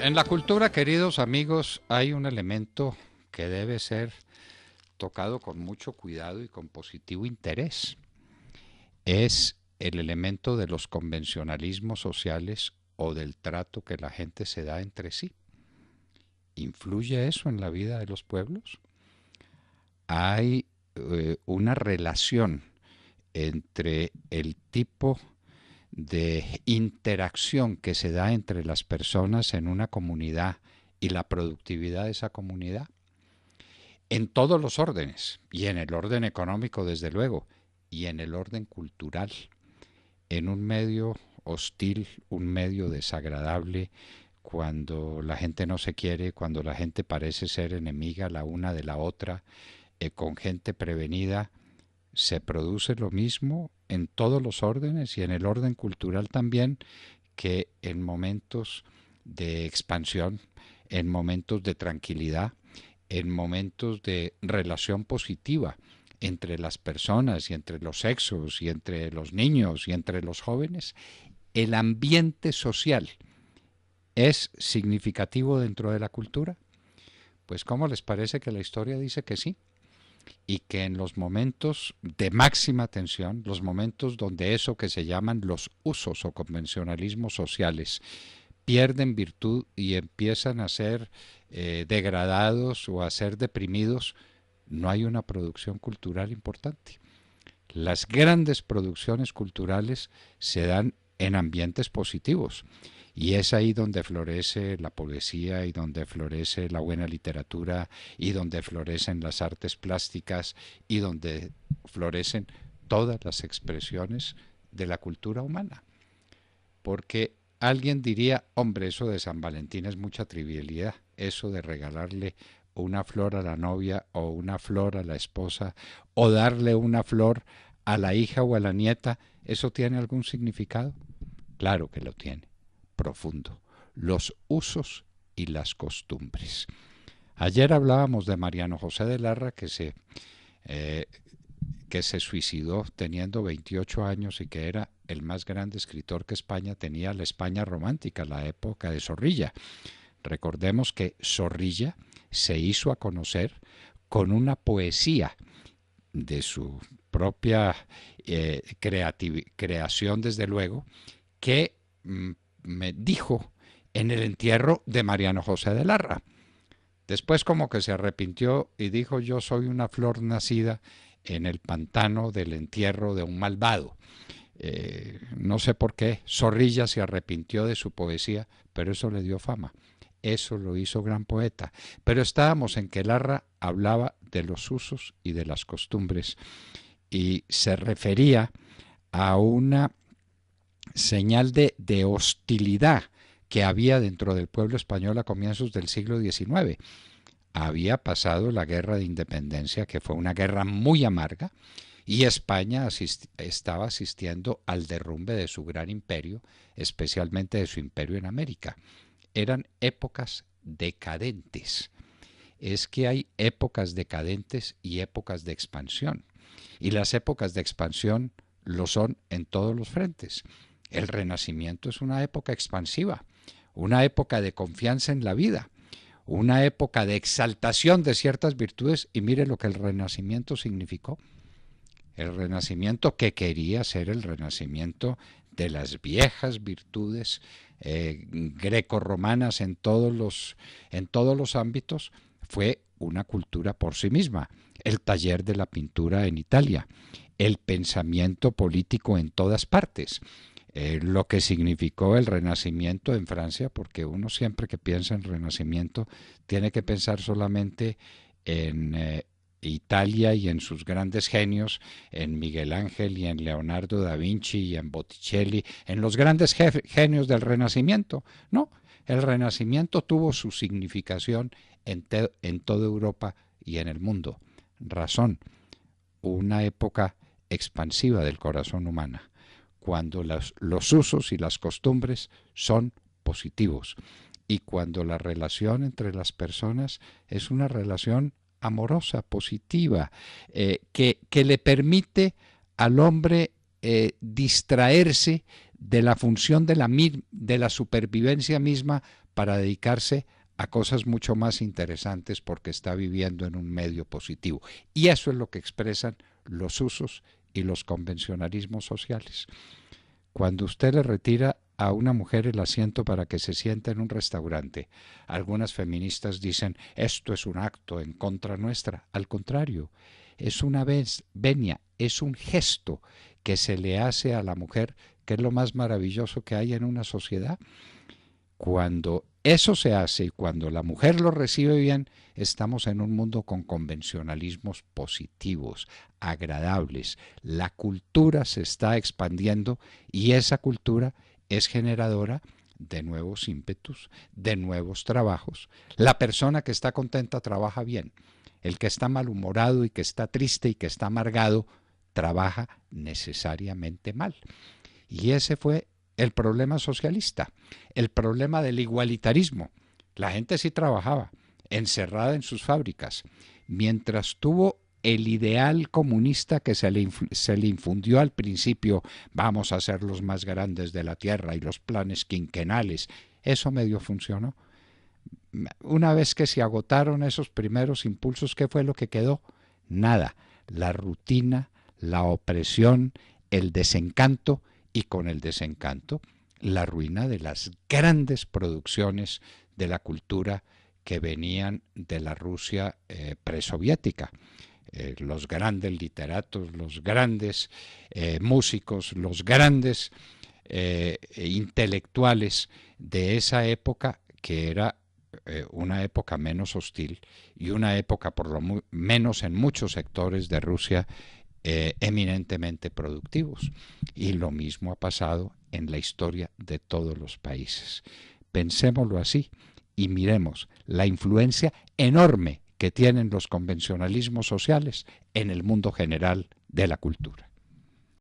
En la cultura, queridos amigos, hay un elemento que debe ser tocado con mucho cuidado y con positivo interés. Es el elemento de los convencionalismos sociales o del trato que la gente se da entre sí. ¿Influye eso en la vida de los pueblos? Hay una relación entre el tipo de interacción que se da entre las personas en una comunidad y la productividad de esa comunidad, en todos los órdenes, y en el orden económico desde luego, y en el orden cultural, en un medio hostil, un medio desagradable, cuando la gente no se quiere, cuando la gente parece ser enemiga la una de la otra, con gente prevenida, se produce lo mismo en todos los órdenes y en el orden cultural también, que en momentos de expansión, en momentos de tranquilidad, en momentos de relación positiva entre las personas y entre los sexos y entre los niños y entre los jóvenes, el ambiente social es significativo dentro de la cultura. Pues ¿cómo les parece que la historia dice que sí? Y que en los momentos de máxima tensión, los momentos donde eso que se llaman los usos o convencionalismos sociales pierden virtud y empiezan a ser degradados o a ser deprimidos, no hay una producción cultural importante. Las grandes producciones culturales se dan en ambientes positivos y es ahí donde florece la poesía y donde florece la buena literatura y donde florecen las artes plásticas y donde florecen todas las expresiones de la cultura humana. Porque alguien diría, hombre, eso de San Valentín es mucha trivialidad, eso de regalarle una flor a la novia o una flor a la esposa o darle una flor a la hija o a la nieta, ¿eso tiene algún significado? Claro que lo tiene, profundo. Los usos y las costumbres. Ayer hablábamos de Mariano José de Larra eh, que se suicidó teniendo 28 años y que era el más grande escritor que España tenía, la España romántica, la época de Zorrilla. Recordemos que Zorrilla se hizo a conocer con una poesía de su propia creación, desde luego, que me dijo en el entierro de Mariano José de Larra. Después como que se arrepintió y dijo, yo soy una flor nacida en el pantano del entierro de un malvado. No sé por qué Zorrilla se arrepintió de su poesía, pero eso le dio fama. Eso lo hizo gran poeta. Pero estábamos en que Larra hablaba de los usos y de las costumbres y se refería a una señal de hostilidad que había dentro del pueblo español a comienzos del siglo XIX. Había pasado la guerra de independencia, que fue una guerra muy amarga, y España estaba asistiendo al derrumbe de su gran imperio, especialmente de su imperio en América. Eran épocas decadentes. Es que hay épocas decadentes y épocas de expansión. Y las épocas de expansión lo son en todos los frentes. El Renacimiento es una época expansiva, una época de confianza en la vida, una época de exaltación de ciertas virtudes, y mire lo que el Renacimiento significó. El Renacimiento, que quería ser el Renacimiento de las viejas virtudes grecorromanas en todos los ámbitos, fue una cultura por sí misma. El taller de la pintura en Italia, el pensamiento político en todas partes, lo que significó el Renacimiento en Francia, porque uno siempre que piensa en Renacimiento tiene que pensar solamente en Italia y en sus grandes genios, en Miguel Ángel y en Leonardo da Vinci y en Botticelli, en los grandes genios del Renacimiento. No, el Renacimiento tuvo su significación en toda Europa y en el mundo. Razón, una época expansiva del corazón humano, cuando los usos y las costumbres son positivos y cuando la relación entre las personas es una relación amorosa, positiva, que le permite al hombre distraerse de la función de la supervivencia misma para dedicarse a cosas mucho más interesantes porque está viviendo en un medio positivo. Y eso es lo que expresan los usos y los convencionalismos sociales. Cuando usted le retira a una mujer el asiento para que se siente en un restaurante, algunas feministas dicen, esto es un acto en contra nuestra. Al contrario, es una venia, es un gesto que se le hace a la mujer, que es lo más maravilloso que hay en una sociedad. Cuando eso se hace y cuando la mujer lo recibe bien, estamos en un mundo con convencionalismos positivos, agradables. La cultura se está expandiendo y esa cultura es generadora de nuevos ímpetus, de nuevos trabajos. La persona que está contenta trabaja bien. El que está malhumorado y que está triste y que está amargado trabaja necesariamente mal. Y ese fue el problema socialista, el problema del igualitarismo. La gente sí trabajaba, encerrada en sus fábricas, mientras tuvo el ideal comunista que se le infundió al principio, vamos a ser los más grandes de la tierra y los planes quinquenales, eso medio funcionó. Una vez que se agotaron esos primeros impulsos, ¿qué fue lo que quedó? Nada, la rutina, la opresión, el desencanto, y con el desencanto, la ruina de las grandes producciones de la cultura que venían de la Rusia presoviética. Los grandes literatos, los grandes músicos, los grandes intelectuales de esa época, que era una época menos hostil y una época por lo menos en muchos sectores de Rusia eminentemente productivos. Y lo mismo ha pasado en la historia de todos los países. Pensémoslo así y miremos la influencia enorme que tienen los convencionalismos sociales en el mundo general de la cultura.